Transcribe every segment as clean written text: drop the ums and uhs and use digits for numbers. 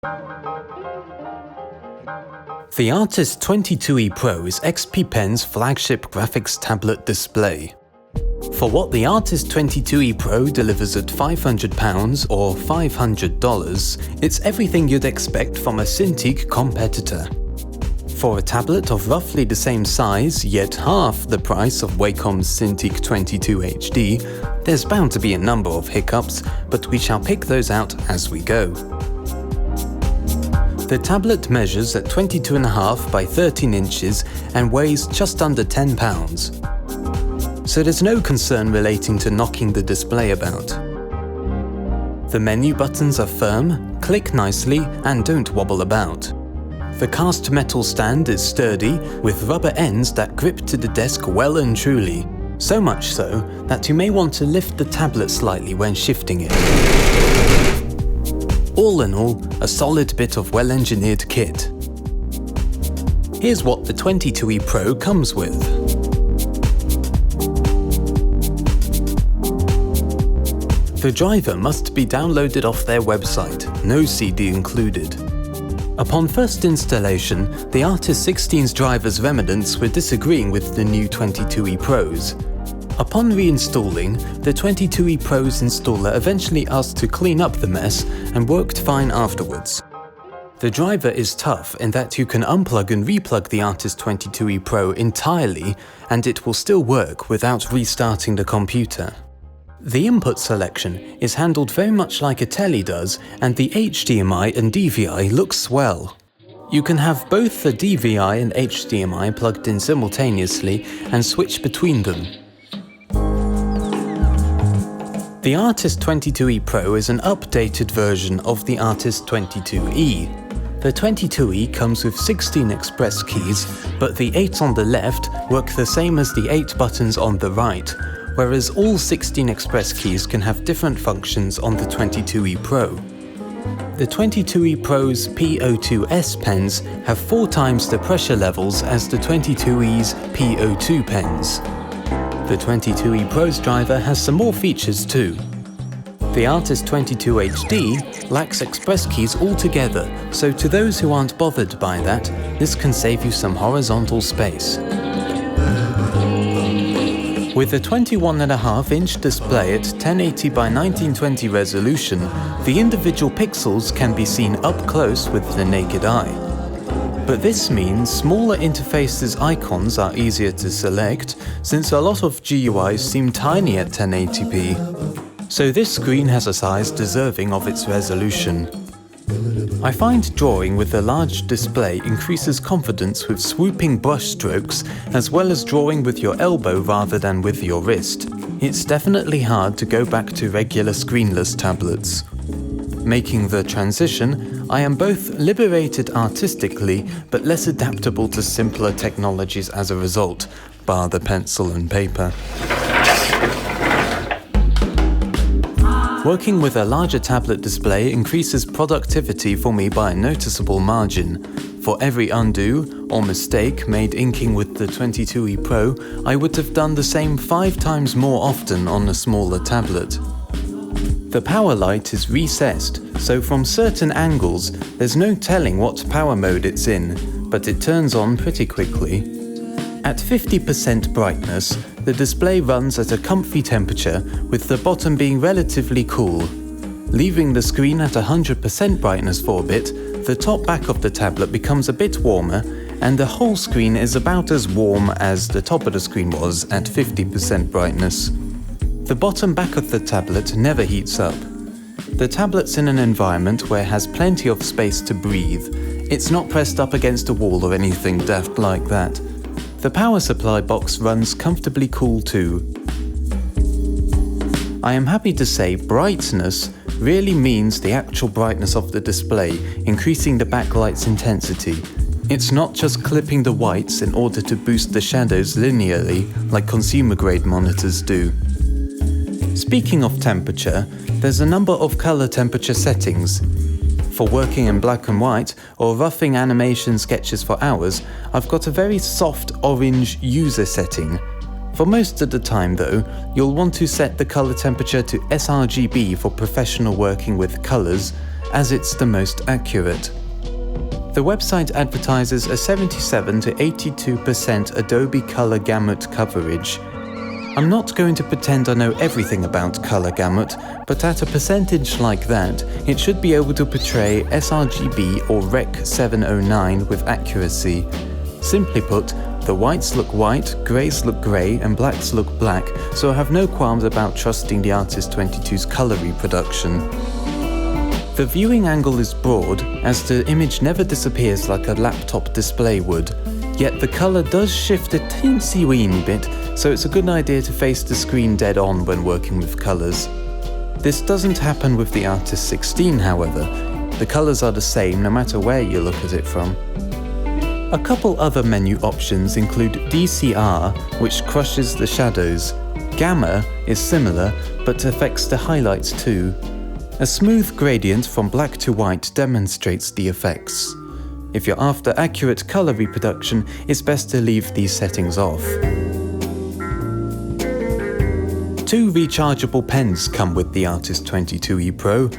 The Artist 22E Pro is XP Pen's flagship graphics tablet display. For what the Artist 22E Pro delivers at £500 or $500, it's everything you'd expect from a Cintiq competitor. For a tablet of roughly the same size, yet half the price of Wacom's Cintiq 22 HD, there's bound to be a number of hiccups, but we shall pick those out as we go. The tablet measures at 22.5 by 13 inches and weighs just under 10 pounds. So there's no concern relating to knocking the display about. The menu buttons are firm, click nicely, and don't wobble about. The cast metal stand is sturdy, with rubber ends that grip to the desk well and truly, so much so that you may want to lift the tablet slightly when shifting it. All in all, a solid bit of well-engineered kit. Here's what the 22E Pro comes with. The driver must be downloaded off their website, no CD included. Upon first installation, the Artist 16's driver's remnants were disagreeing with the new 22E Pros. Upon reinstalling, the 22E Pro's installer eventually asked to clean up the mess and worked fine afterwards. The driver is tough in that you can unplug and replug the Artist 22E Pro entirely and it will still work without restarting the computer. The input selection is handled very much like a telly does, and the HDMI and DVI look swell. You can have both the DVI and HDMI plugged in simultaneously and switch between them. The Artist 22E Pro is an updated version of the Artist 22E. The 22E comes with 16 express keys, but the 8 on the left work the same as the 8 buttons on the right, whereas all 16 express keys can have different functions on the 22E Pro. The 22E Pro's PO2S pens have 4 times the pressure levels as the 22E's PO2 pens. The 22E Pro's driver has some more features too. The Artist 22 HD lacks express keys altogether, so to those who aren't bothered by that, this can save you some horizontal space. With a 21.5-inch display at 1080 by 1920 resolution, the individual pixels can be seen up close with the naked eye. But this means smaller interfaces icons are easier to select, since a lot of GUIs seem tiny at 1080p. So this screen has a size deserving of its resolution. I find drawing with a large display increases confidence with swooping brush strokes, as well as drawing with your elbow rather than with your wrist. It's definitely hard to go back to regular screenless tablets. Making the transition, I am both liberated artistically, but less adaptable to simpler technologies as a result, bar the pencil and paper. Working with a larger tablet display increases productivity for me by a noticeable margin. For every undo or mistake made inking with the 22E Pro, I would have done the same 5 times more often on a smaller tablet. The power light is recessed, so from certain angles there's no telling what power mode it's in, but it turns on pretty quickly. At 50% brightness, the display runs at a comfy temperature, with the bottom being relatively cool. Leaving the screen at 100% brightness for a bit, the top back of the tablet becomes a bit warmer, and the whole screen is about as warm as the top of the screen was at 50% brightness. The bottom back of the tablet never heats up. The tablet's in an environment where it has plenty of space to breathe. It's not pressed up against a wall or anything daft like that. The power supply box runs comfortably cool too. I am happy to say brightness really means the actual brightness of the display, increasing the backlight's intensity. It's not just clipping the whites in order to boost the shadows linearly like consumer-grade monitors do. Speaking of temperature, there's a number of color temperature settings. For working in black and white or roughing animation sketches for hours, I've got a very soft orange user setting. For most of the time though, you'll want to set the color temperature to sRGB for professional working with colors, as it's the most accurate. The website advertises a 77 to 82% Adobe color gamut coverage. I'm not going to pretend I know everything about color gamut, but at a percentage like that, it should be able to portray sRGB or Rec. 709 with accuracy. Simply put, the whites look white, greys look grey, and blacks look black, so I have no qualms about trusting the Artist 22's color reproduction. The viewing angle is broad, as the image never disappears like a laptop display would, yet the color does shift a teensy-weeny bit, so it's a good idea to face the screen dead on when working with colors. This doesn't happen with the Artist 16, however. The colors are the same no matter where you look at it from. A couple other menu options include DCR, which crushes the shadows. Gamma is similar, but affects the highlights too. A smooth gradient from black to white demonstrates the effects. If you're after accurate color reproduction, it's best to leave these settings off. 2 rechargeable pens come with the Artist 22e Pro.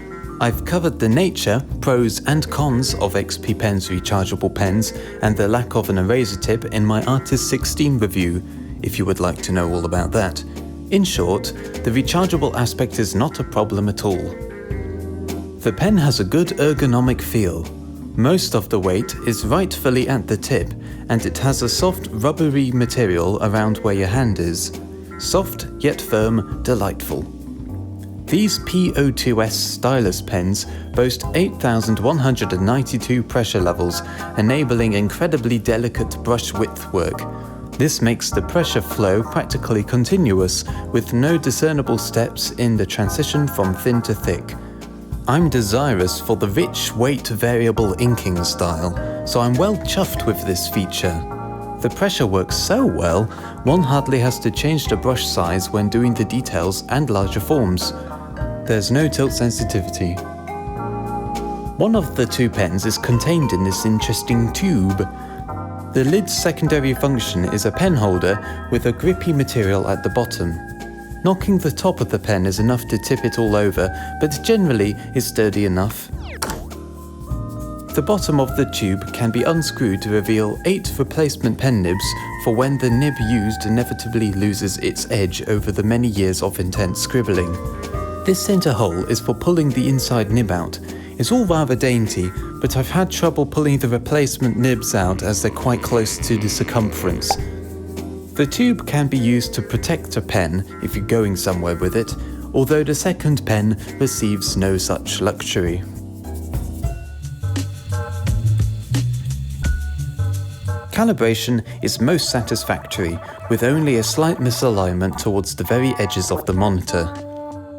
I've covered the nature, pros and cons of XP Pen's rechargeable pens and the lack of an eraser tip in my Artist 16 review, if you would like to know all about that. In short, the rechargeable aspect is not a problem at all. The pen has a good ergonomic feel. Most of the weight is rightfully at the tip, and it has a soft rubbery material around where your hand is. Soft yet firm, delightful. These PO2S stylus pens boast 8,192 pressure levels, enabling incredibly delicate brush width work. This makes the pressure flow practically continuous, with no discernible steps in the transition from thin to thick. I'm desirous for the rich weight variable inking style, so I'm well chuffed with this feature. The pressure works so well, one hardly has to change the brush size when doing the details and larger forms. There's no tilt sensitivity. One of the 2 pens is contained in this interesting tube. The lid's secondary function is a pen holder with a grippy material at the bottom. Knocking the top of the pen is enough to tip it all over, but generally is sturdy enough. The bottom of the tube can be unscrewed to reveal 8 replacement pen nibs for when the nib used inevitably loses its edge over the many years of intense scribbling. This center hole is for pulling the inside nib out. It's all rather dainty, but I've had trouble pulling the replacement nibs out as they're quite close to the circumference. The tube can be used to protect a pen if you're going somewhere with it, although the second pen receives no such luxury. Calibration is most satisfactory, with only a slight misalignment towards the very edges of the monitor.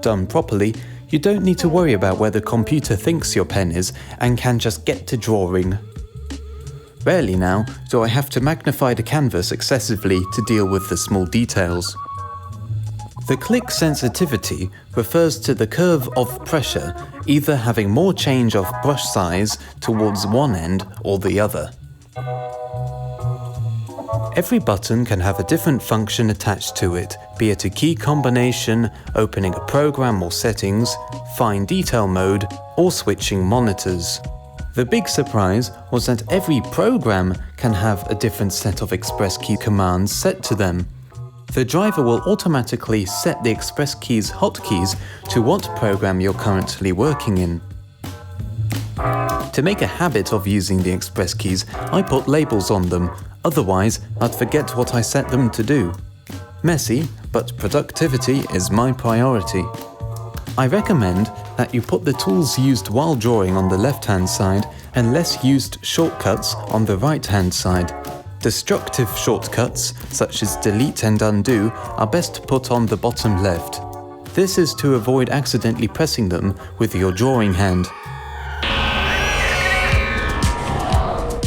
Done properly, you don't need to worry about where the computer thinks your pen is and can just get to drawing. Rarely now do I have to magnify the canvas excessively to deal with the small details. The click sensitivity refers to the curve of pressure either having more change of brush size towards one end or the other. Every button can have a different function attached to it, be it a key combination, opening a program or settings, fine detail mode, or switching monitors. The big surprise was that every program can have a different set of Express key commands set to them. The driver will automatically set the Express keys hotkeys to what program you're currently working in. To make a habit of using the Express keys, I put labels on them, otherwise I'd forget what I set them to do. Messy, but productivity is my priority. I recommend that you put the tools used while drawing on the left-hand side and less used shortcuts on the right-hand side. Destructive shortcuts, such as delete and undo, are best put on the bottom left. This is to avoid accidentally pressing them with your drawing hand.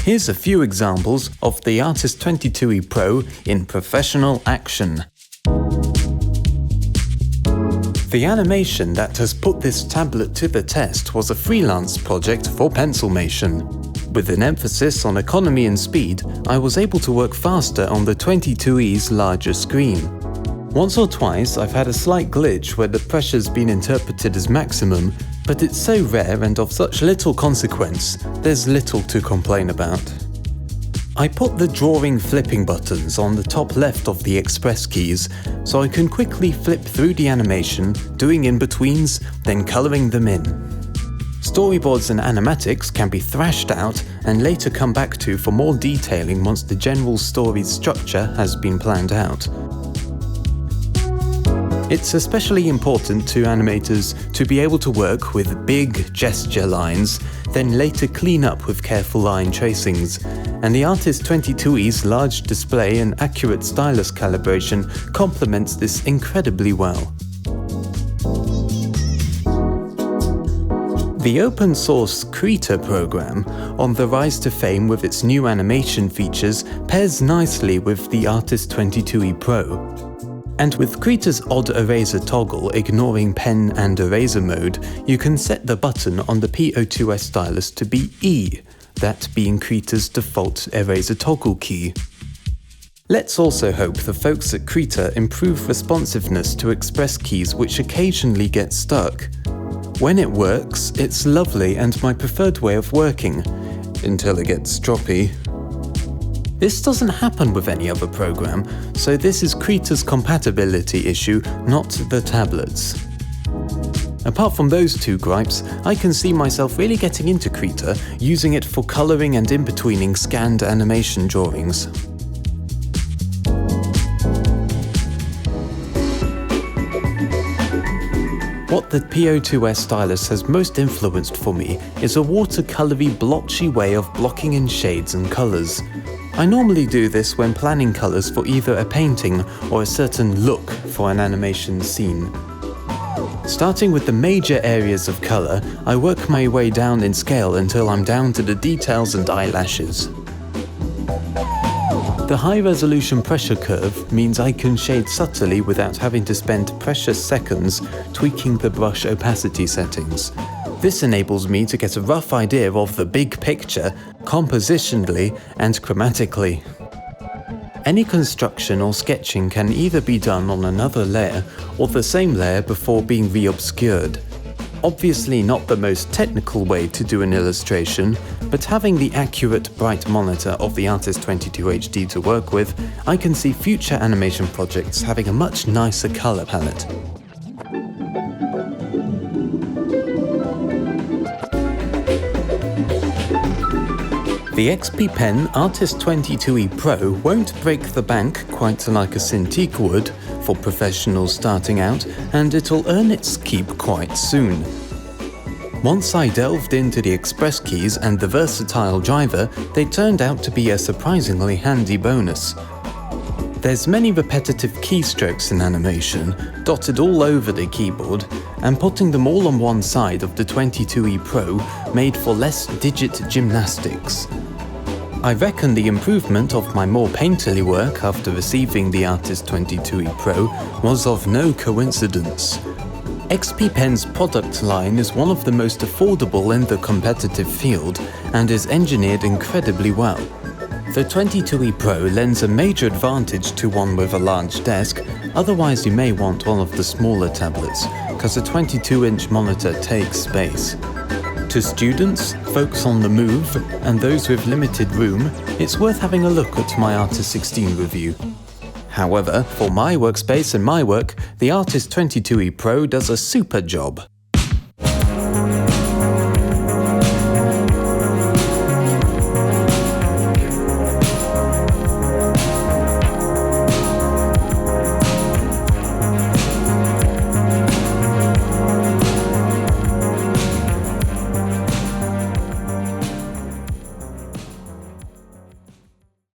Here's a few examples of the Artist 22e Pro in professional action. The animation that has put this tablet to the test was a freelance project for Pencilmation. With an emphasis on economy and speed, I was able to work faster on the 22e's larger screen. Once or twice I've had a slight glitch where the pressure's been interpreted as maximum, but it's so rare and of such little consequence, there's little to complain about. I put the drawing flipping buttons on the top left of the express keys, so I can quickly flip through the animation, doing in-betweens, then colouring them in. Storyboards and animatics can be thrashed out and later come back to for more detailing once the general story's structure has been planned out. It's especially important to animators to be able to work with big gesture lines, then later clean up with careful line tracings, and the Artist22E's large display and accurate stylus calibration complements this incredibly well. The open-source Krita program, on the rise to fame with its new animation features, pairs nicely with the Artist22E Pro. And with Krita's odd eraser toggle ignoring pen and eraser mode, you can set the button on the P02S stylus to be E, that being Krita's default eraser toggle key. Let's also hope the folks at Krita improve responsiveness to express keys which occasionally get stuck. When it works, it's lovely and my preferred way of working, until it gets stroppy. This doesn't happen with any other program, so this is Krita's compatibility issue, not the tablets. Apart from those two gripes, I can see myself really getting into Krita, using it for colouring and in-betweening scanned animation drawings. What the P02S stylus has most influenced for me is a watercolory, blotchy way of blocking in shades and colours. I normally do this when planning colours for either a painting or a certain look for an animation scene. Starting with the major areas of colour, I work my way down in scale until I'm down to the details and eyelashes. The high-resolution pressure curve means I can shade subtly without having to spend precious seconds tweaking the brush opacity settings. This enables me to get a rough idea of the big picture, compositionally and chromatically. Any construction or sketching can either be done on another layer or the same layer before being re-obscured. Obviously not the most technical way to do an illustration, but having the accurate bright monitor of the Artist22HD to work with, I can see future animation projects having a much nicer color palette. The XP Pen Artist22E Pro won't break the bank quite like a Cintiq would for professionals starting out, and it'll earn its keep quite soon. Once I delved into the express keys and the versatile driver, they turned out to be a surprisingly handy bonus. There's many repetitive keystrokes in animation, dotted all over the keyboard, and putting them all on one side of the 22E Pro made for less digit gymnastics. I reckon the improvement of my more painterly work after receiving the Artist22E Pro was of no coincidence. XP Pen's product line is one of the most affordable in the competitive field and is engineered incredibly well. The 22E Pro lends a major advantage to one with a large desk, otherwise you may want one of the smaller tablets, because a 22-inch monitor takes space. To students, folks on the move, and those with limited room, it's worth having a look at my Artist 16 review. However, for my workspace and my work, the Artist22E Pro does a super job.